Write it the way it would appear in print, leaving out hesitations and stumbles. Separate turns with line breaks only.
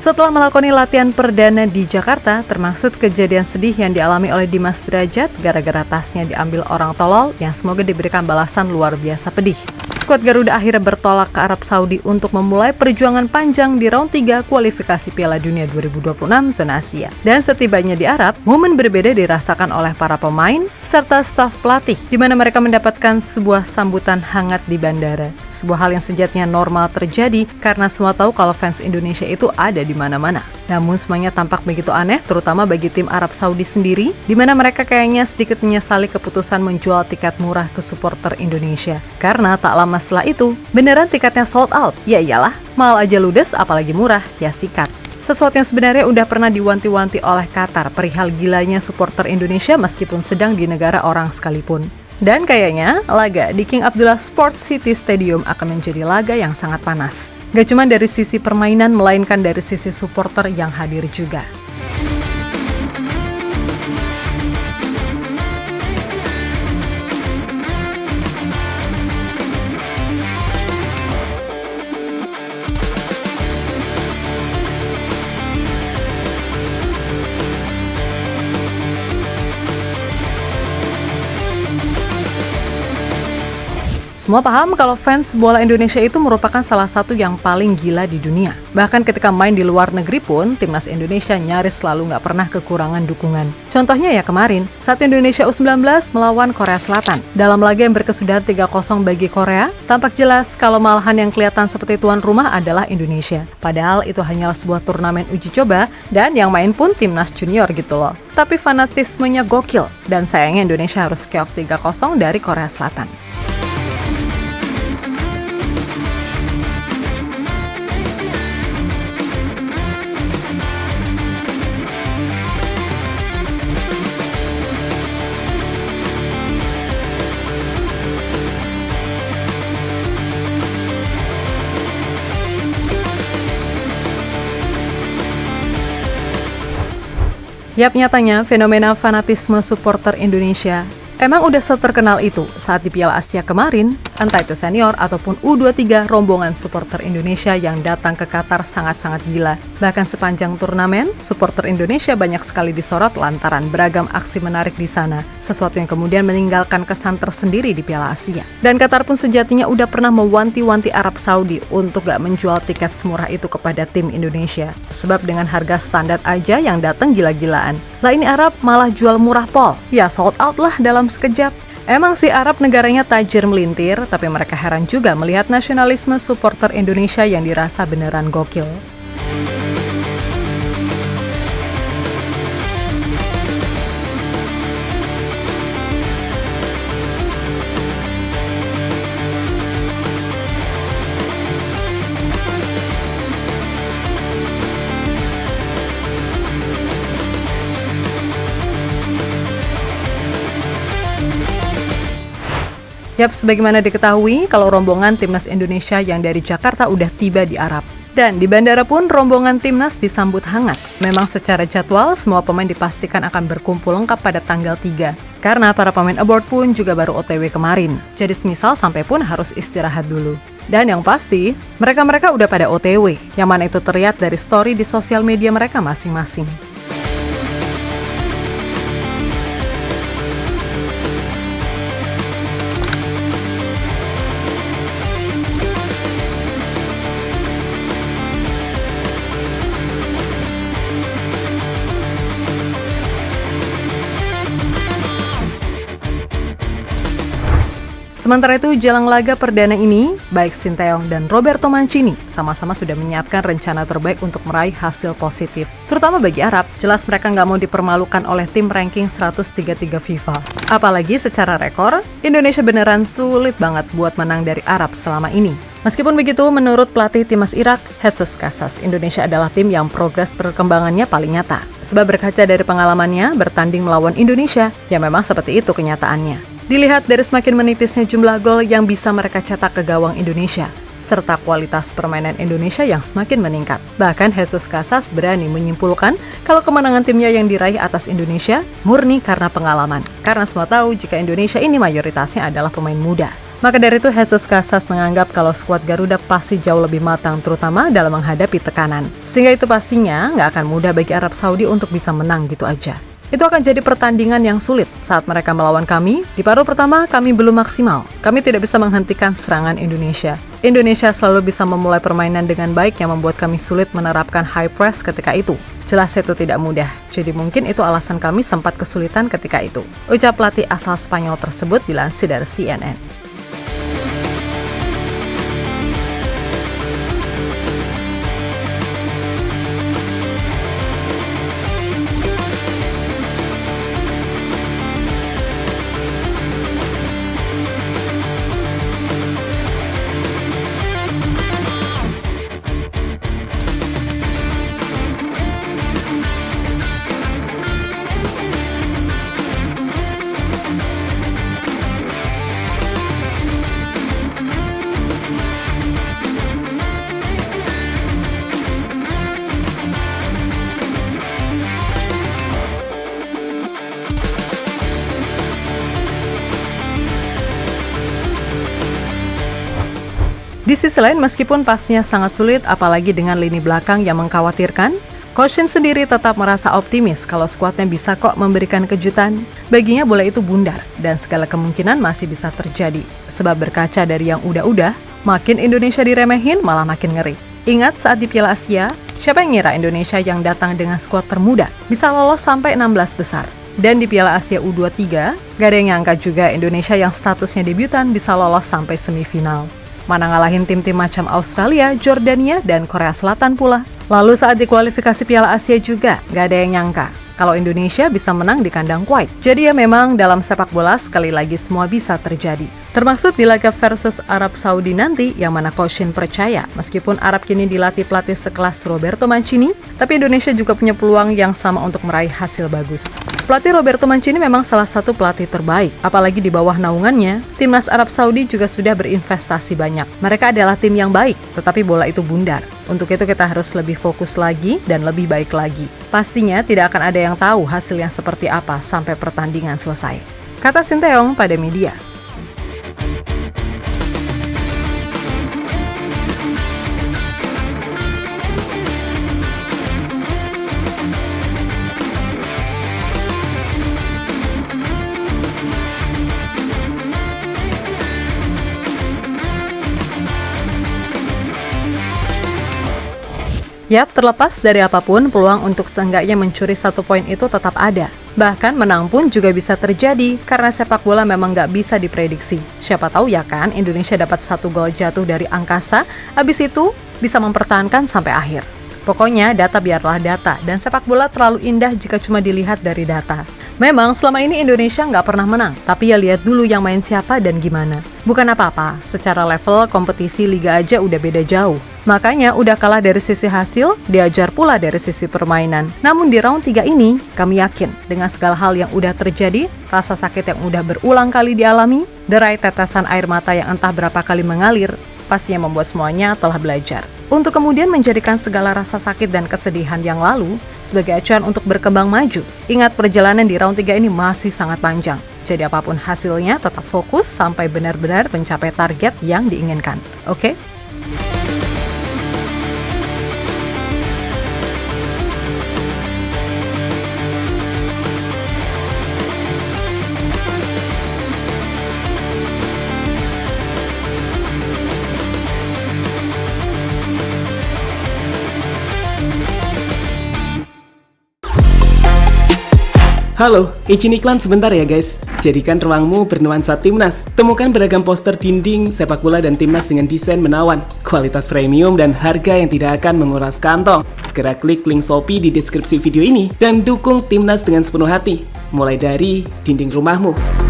Setelah melakoni latihan perdana di Jakarta, termasuk kejadian sedih yang dialami oleh Dimas Derajat gara-gara tasnya diambil orang tolol yang semoga diberikan balasan luar biasa pedih. Skuad Garuda akhirnya bertolak ke Arab Saudi untuk memulai perjuangan panjang di round 3 kualifikasi Piala Dunia 2026 zona Asia. Dan setibanya di Arab, momen berbeda dirasakan oleh para pemain serta staf pelatih, di mana mereka mendapatkan sebuah sambutan hangat di bandara. Sebuah hal yang sejatinya normal terjadi karena semua tahu kalau fans Indonesia itu ada di mana-mana. Namun semuanya tampak begitu aneh, terutama bagi tim Arab Saudi sendiri, di mana mereka kayaknya sedikit menyesali keputusan menjual tiket murah ke supporter Indonesia. Karena tak lama setelah itu, beneran tiketnya sold out. Ya iyalah, mahal aja ludes, apalagi murah, ya sikat. Sesuatu yang sebenarnya udah pernah diwanti-wanti oleh Qatar perihal gilanya supporter Indonesia meskipun sedang di negara orang sekalipun. Dan kayaknya laga di King Abdullah Sports City Stadium akan menjadi laga yang sangat panas. Gak cuma dari sisi permainan, melainkan dari sisi supporter yang hadir juga. Semua paham kalau fans bola Indonesia itu merupakan salah satu yang paling gila di dunia. Bahkan ketika main di luar negeri pun, timnas Indonesia nyaris selalu nggak pernah kekurangan dukungan. Contohnya ya kemarin, saat Indonesia U19 melawan Korea Selatan. Dalam laga yang berkesudahan 3-0 bagi Korea, tampak jelas kalau malahan yang kelihatan seperti tuan rumah adalah Indonesia. Padahal itu hanyalah sebuah turnamen uji coba, dan yang main pun timnas junior gitu loh. Tapi fanatismenya gokil, dan sayangnya Indonesia harus keok 3-0 dari Korea Selatan. Yap, nyatanya fenomena fanatisme supporter Indonesia emang udah seterkenal itu saat di Piala Asia kemarin, entah itu senior ataupun U23, rombongan supporter Indonesia yang datang ke Qatar sangat-sangat gila. Bahkan sepanjang turnamen, supporter Indonesia banyak sekali disorot lantaran beragam aksi menarik di sana, sesuatu yang kemudian meninggalkan kesan tersendiri di Piala Asia. Dan Qatar pun sejatinya udah pernah mewanti-wanti Arab Saudi untuk gak menjual tiket semurah itu kepada tim Indonesia. Sebab dengan harga standar aja yang datang gila-gilaan. Lah ini Arab malah jual murah pol. Ya sold out lah dalam sekejap. Emang sih Arab negaranya tajir melintir, tapi mereka heran juga melihat nasionalisme supporter Indonesia yang dirasa beneran gokil. Yap, sebagaimana diketahui, kalau rombongan timnas Indonesia yang dari Jakarta udah tiba di Arab. Dan di bandara pun rombongan timnas disambut hangat. Memang secara jadwal, semua pemain dipastikan akan berkumpul lengkap pada tanggal 3. Karena para pemain aboard pun juga baru OTW kemarin. Jadi semisal sampai pun harus istirahat dulu. Dan yang pasti, mereka-mereka udah pada OTW, yang mana itu terlihat dari story di sosial media mereka masing-masing. Sementara itu, jelang laga perdana ini, baik Sinteyong dan Roberto Mancini sama-sama sudah menyiapkan rencana terbaik untuk meraih hasil positif. Terutama bagi Arab, jelas mereka nggak mau dipermalukan oleh tim ranking 133 FIFA. Apalagi secara rekor, Indonesia beneran sulit banget buat menang dari Arab selama ini. Meskipun begitu, menurut pelatih timnas Irak, Jesus Casas, Indonesia adalah tim yang progres perkembangannya paling nyata. Sebab berkaca dari pengalamannya bertanding melawan Indonesia, ya memang seperti itu kenyataannya. Dilihat dari semakin menipisnya jumlah gol yang bisa mereka cetak ke gawang Indonesia, serta kualitas permainan Indonesia yang semakin meningkat. Bahkan Jesus Casas berani menyimpulkan kalau kemenangan timnya yang diraih atas Indonesia murni karena pengalaman. Karena semua tahu jika Indonesia ini mayoritasnya adalah pemain muda. Maka dari itu Jesus Casas menganggap kalau skuad Garuda pasti jauh lebih matang terutama dalam menghadapi tekanan. Sehingga itu pastinya nggak akan mudah bagi Arab Saudi untuk bisa menang gitu aja. Itu akan jadi pertandingan yang sulit saat mereka melawan kami. Di paruh pertama kami belum maksimal. Kami tidak bisa menghentikan serangan Indonesia. Indonesia selalu bisa memulai permainan dengan baik yang membuat kami sulit menerapkan high press ketika itu. Jelas itu tidak mudah, jadi mungkin itu alasan kami sempat kesulitan ketika itu. Ucap pelatih asal Spanyol tersebut dilansir dari CNN. Di sisi lain, meskipun pastinya sangat sulit, apalagi dengan lini belakang yang mengkhawatirkan, Coach Shin sendiri tetap merasa optimis kalau skuadnya bisa kok memberikan kejutan. Baginya bola itu bundar, dan segala kemungkinan masih bisa terjadi. Sebab berkaca dari yang udah-udah, makin Indonesia diremehin malah makin ngeri. Ingat saat di Piala Asia, siapa yang ngira Indonesia yang datang dengan skuad termuda bisa lolos sampai 16 besar? Dan di Piala Asia U23, gak ada yang nyangka juga Indonesia yang statusnya debutan bisa lolos sampai semifinal. Mana ngalahin tim-tim macam Australia, Jordania, dan Korea Selatan pula. Lalu saat di kualifikasi Piala Asia juga, gak ada yang nyangka kalau Indonesia bisa menang di kandang Kuwait. Jadi ya memang dalam sepak bola sekali lagi semua bisa terjadi. Termasuk di laga versus Arab Saudi nanti yang mana Coach Shin percaya meskipun Arab kini dilatih pelatih sekelas Roberto Mancini, tapi Indonesia juga punya peluang yang sama untuk meraih hasil bagus. Pelatih Roberto Mancini memang salah satu pelatih terbaik, apalagi di bawah naungannya, timnas Arab Saudi juga sudah berinvestasi banyak. Mereka adalah tim yang baik, tetapi bola itu bundar. Untuk itu kita harus lebih fokus lagi dan lebih baik lagi. Pastinya tidak akan ada yang tahu hasilnya seperti apa sampai pertandingan selesai. Kata Sinteyong pada media. Yap, terlepas dari apapun, peluang untuk seenggaknya mencuri 1 poin itu tetap ada. Bahkan menang pun juga bisa terjadi, karena sepak bola memang nggak bisa diprediksi. Siapa tahu ya kan, Indonesia dapat 1 gol jatuh dari angkasa, habis itu bisa mempertahankan sampai akhir. Pokoknya data biarlah data, dan sepak bola terlalu indah jika cuma dilihat dari data. Memang selama ini Indonesia nggak pernah menang, tapi ya lihat dulu yang main siapa dan gimana. Bukan apa-apa, secara level kompetisi liga aja udah beda jauh. Makanya udah kalah dari sisi hasil, diajar pula dari sisi permainan. Namun di round 3 ini, kami yakin dengan segala hal yang udah terjadi, rasa sakit yang udah berulang kali dialami, derai tetesan air mata yang entah berapa kali mengalir, pastinya membuat semuanya telah belajar. Untuk kemudian menjadikan segala rasa sakit dan kesedihan yang lalu sebagai acuan untuk berkembang maju. Ingat, perjalanan di round 3 ini masih sangat panjang. Jadi apapun hasilnya tetap fokus sampai benar-benar mencapai target yang diinginkan. Oke?
Halo, izin iklan sebentar ya guys. Jadikan ruangmu bernuansa timnas. Temukan beragam poster dinding, sepak bola dan timnas dengan desain menawan, kualitas premium dan harga yang tidak akan menguras kantong. Segera klik link Shopee di deskripsi video ini dan dukung timnas dengan sepenuh hati. Mulai dari dinding rumahmu.